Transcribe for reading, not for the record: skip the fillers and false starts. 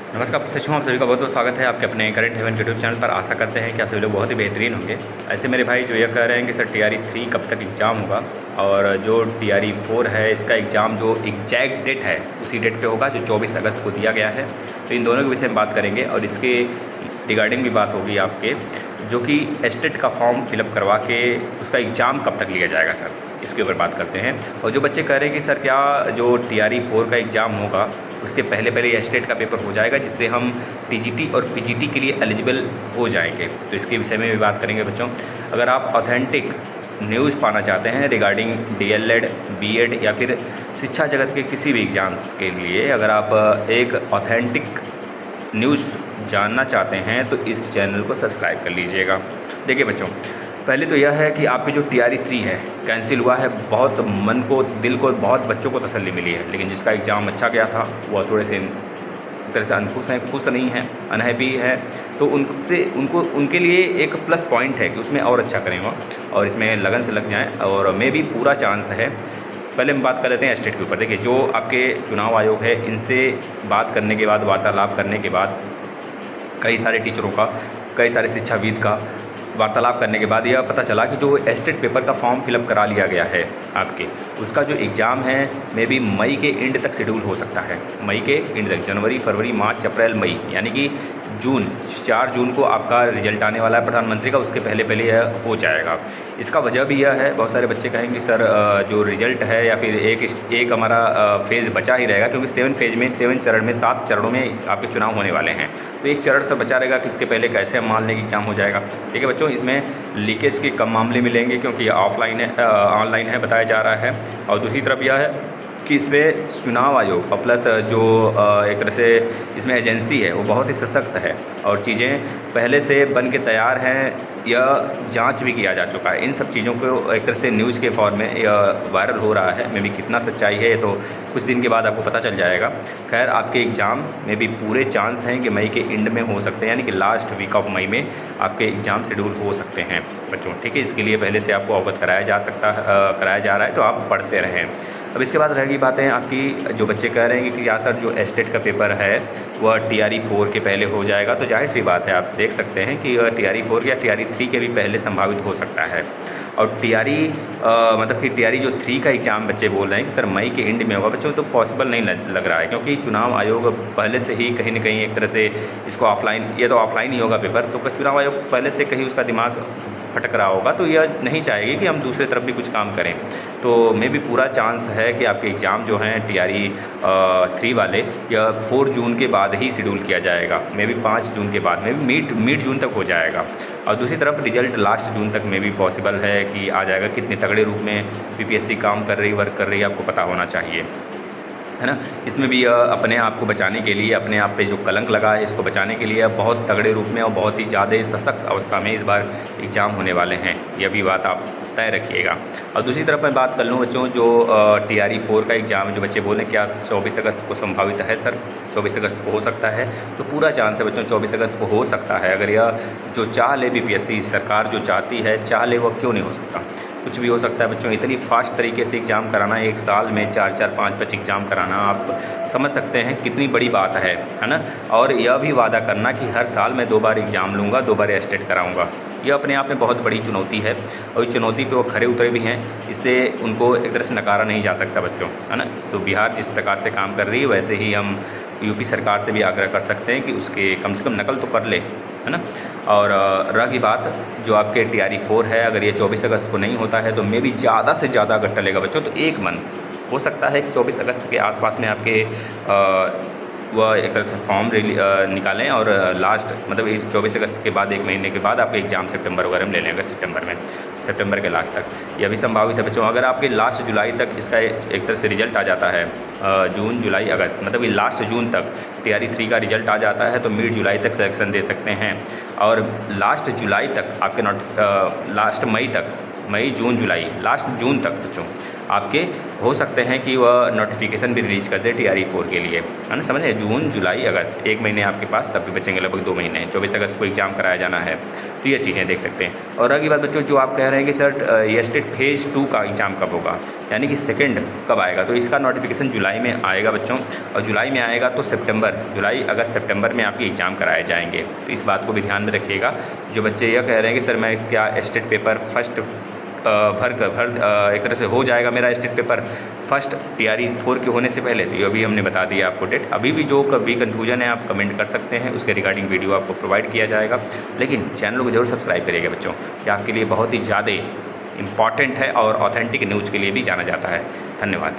नमस्कार सचिव, आप सभी का बहुत बहुत स्वागत है आपके अपने करेंट हेवन यूट्यूब चैनल पर। आशा करते हैं कि आप सभी लोग बहुत ही बेहतरीन होंगे। ऐसे मेरे भाई जो ये कह रहे हैं कि सर TRE 3 कब तक एग्ज़ाम होगा, और जो TRE 4 है इसका एग्ज़ाम जो एग्जैक्ट डेट है उसी डेट पे होगा जो 24 अगस्त को दिया गया है। तो इन दोनों के विषय में बात करेंगे और इसके रिगार्डिंग भी बात होगी आपके जो कि एस्टेट का फॉर्म फिलअप करवा के उसका एग्ज़ाम कब तक लिया जाएगा सर, इसके ऊपर बात करते हैं। और जो बच्चे कह रहे हैं कि सर क्या जो TRE 4 का एग्ज़ाम होगा उसके पहले पहले एस्टेट का पेपर हो जाएगा जिससे हम TGT और PGT के लिए एलिजिबल हो जाएंगे, तो इसके विषय में भी बात करेंगे बच्चों। अगर आप ऑथेंटिक न्यूज़ पाना चाहते हैं रिगार्डिंग DLED, BEd या फिर शिक्षा जगत के किसी भी एग्ज़ाम्स के लिए, अगर आप एक ऑथेंटिक न्यूज़ जानना चाहते हैं तो इस चैनल को सब्सक्राइब कर लीजिएगा। देखिए बच्चों, पहले तो यह है कि आपकी जो TRE 3 है कैंसिल हुआ है, बहुत मन को दिल को बहुत बच्चों को तसल्ली मिली है, लेकिन जिसका एग्ज़ाम अच्छा गया था वह थोड़े से एक तरह से अनखुश हैं, खुश नहीं हैं, अनहैप्पी है। तो उनके लिए एक प्लस पॉइंट है कि उसमें और अच्छा करें वह और इसमें लगन से लग जाएं, और मे भी पूरा चांस है। पहले हम बात कर लेते हैं एस्टेट के ऊपर। देखिए, जो आपके चुनाव आयोग है इनसे बात करने के बाद, वार्तालाप करने के बाद, कई सारे टीचरों का, कई सारे शिक्षाविद का वार्तालाप करने के बाद यह पता चला कि जो एस्टेट पेपर का फॉर्म फिलअप करा लिया गया है आपके, उसका जो एग्ज़ाम है मे बी मई के एंड तक शेड्यूल हो सकता है। मई के एंड तक, जनवरी, फरवरी, मार्च, अप्रैल, मई, यानी कि 4 जून को आपका रिजल्ट आने वाला है प्रधानमंत्री का, उसके पहले पहले यह हो जाएगा। इसका वजह भी यह है, बहुत सारे बच्चे कहेंगे सर जो रिजल्ट है या फिर एक हमारा फेज़ बचा ही रहेगा, क्योंकि 7 चरण में 7 चरणों में आपके चुनाव होने वाले हैं, तो एक चरण सर बचा रहेगा कि इसके पहले कैसे हम मान लें कि एग्ज़ाम हो जाएगा। ठीक है बच्चों, इसमें लीकेज के कम मामले मिलेंगे क्योंकि ये ऑनलाइन है बताया जा रहा है। और दूसरी तरफ यह है कि इसमें चुनाव आयोग और प्लस जो एक तरह से इसमें एजेंसी है वो बहुत ही सशक्त है और चीज़ें पहले से बन के तैयार हैं, यह जांच भी किया जा चुका है। इन सब चीज़ों को एक तरह से न्यूज़ के फॉर्म में यह वायरल हो रहा है, मे भी कितना सच्चाई है तो कुछ दिन के बाद आपको पता चल जाएगा। खैर, आपके एग्ज़ाम में भी पूरे चांस हैं कि मई के एंड में हो सकते हैं, यानी कि लास्ट वीक ऑफ मई में आपके एग्ज़ाम शेड्यूल हो सकते हैं बच्चों। ठीक है, इसके लिए पहले से आपको अवगत कराया जा रहा है, तो आप पढ़ते रहें। अब इसके बाद रहेगी बातें आपकी, जो बच्चे कह रहे हैं कि क्या सर जो एस्टेट का पेपर है वह TRE 4 के पहले हो जाएगा, तो जाहिर सी बात है, आप देख सकते हैं कि TRE 4 या TRE 3 के भी पहले संभावित हो सकता है। और मतलब कि TRE जो 3 का एग्ज़ाम बच्चे बोल रहे हैं कि सर मई के एंड में होगा बच्चों, तो पॉसिबल नहीं लग रहा है, क्योंकि चुनाव आयोग पहले से ही कहीं ना कहीं एक तरह से इसको ऑफलाइन, ये तो ऑफलाइन ही होगा पेपर, तो चुनाव आयोग पहले से कहीं उसका दिमाग भटक रहा होगा, तो यह नहीं चाहेगी कि हम दूसरे तरफ भी कुछ काम करें। तो मे भी पूरा चांस है कि आपके एग्ज़ाम जो हैं TRE 3 वाले यह 4 जून के बाद ही शेड्यूल किया जाएगा, मे भी 5 जून के बाद, मे भी मिड जून तक हो जाएगा। और दूसरी तरफ रिजल्ट लास्ट जून तक में भी पॉसिबल है कि आ जाएगा। कितने तगड़े रूप में PPSC काम कर रही, वर्क कर रही है, आपको पता होना चाहिए, है ना। इसमें भी अपने आप को बचाने के लिए, अपने आप पे जो कलंक लगा है इसको बचाने के लिए बहुत तगड़े रूप में और बहुत ही ज़्यादा सशक्त अवस्था में इस बार एग्ज़ाम होने वाले हैं, यह भी बात आप तय रखिएगा। और दूसरी तरफ मैं बात कर लूँ बच्चों, जो TRE 4 का एग्ज़ाम है, जो बच्चे बोलें क्या 24 अगस्त को संभावित है सर, 24 अगस्त को हो सकता है, तो पूरा चांस है बच्चों 24 अगस्त को हो सकता है। अगर यह जो चाह ले BPSC सरकार जो चाहती है, चाह ले, वह क्यों नहीं हो सकता, कुछ भी हो सकता है बच्चों। इतनी फास्ट तरीके से एग्ज़ाम कराना, एक साल में 4-4, 5-5 एग्ज़ाम कराना, आप समझ सकते हैं कितनी बड़ी बात है ना। और यह भी वादा करना कि हर साल मैं 2 बार एग्ज़ाम लूँगा, 2 बार एस्टेट कराऊँगा, यह अपने आप में बहुत बड़ी चुनौती है और इस चुनौती पे वो खरे उतरे भी हैं, इससे उनको एक तरह से नकारा नहीं जा सकता बच्चों, है ना। तो बिहार जिस प्रकार से काम कर रही है वैसे ही हम यूपी सरकार से भी आग्रह कर सकते हैं कि उसके कम से कम नकल तो कर ले, है ना। और रह की बात जो आपके TRE 4 है, अगर ये 24 अगस्त को नहीं होता है तो मे भी ज़्यादा से ज़्यादा अगर टलेगा बच्चों तो 1 मंथ हो सकता है कि 24 अगस्त के आसपास में आपके वह एक तरह से फॉर्म निकालें और लास्ट मतलब 24 अगस्त के बाद 1 महीने के बाद आपके एग्ज़ाम सितंबर वगैरह में ले लेंगे, सितंबर के लास्ट तक यह भी संभावित है बच्चों। अगर आपके लास्ट जुलाई तक इसका एक तरह से रिजल्ट आ जाता है, जून, जुलाई, अगस्त, मतलब कि लास्ट जून तक TRE 3 का रिजल्ट आ जाता है तो मिड जुलाई तक सिलेक्शन दे सकते हैं। और लास्ट जुलाई तक आपके लास्ट मई तक, मई, जून, जुलाई, लास्ट जून तक बच्चों आपके हो सकते हैं कि वह नोटिफिकेशन भी रिलीज़ कर दे TRE4 के लिए, है ना, समझे। जून, जुलाई, अगस्त 1 महीने आपके पास तब भी बचेंगे, लगभग 2 महीने। 24 अगस्त को एग्ज़ाम कराया जाना है, तो ये चीज़ें देख सकते हैं। और अगली बात बच्चों, जो आप कह रहे हैं कि सर ये स्टेट फेज़ 2 का एग्ज़ाम कब होगा, यानी कि सेकंड कब आएगा, तो इसका नोटिफिकेशन जुलाई में आएगा बच्चों। और जुलाई में आएगा तो जुलाई, अगस्त, सितंबर में आपके एग्ज़ाम कराए जाएंगे। तो इस बात को भी ध्यान में रखिएगा। जो बच्चे यह कह रहे हैं कि सर मैं क्या स्टेट पेपर फर्स्ट एक तरह से हो जाएगा मेरा स्टेट पेपर फर्स्ट TRE4 के होने से पहले, तो ये अभी हमने बता दिया आपको डेट। अभी भी जो कभी कन्फ्यूजन है आप कमेंट कर सकते हैं, उसके रिगार्डिंग वीडियो आपको प्रोवाइड किया जाएगा। लेकिन चैनल को जरूर सब्सक्राइब करिएगा बच्चों, कि आपके लिए बहुत ही ज़्यादा इम्पॉर्टेंट है और ऑथेंटिक न्यूज़ के लिए भी जाना जाता है। धन्यवाद।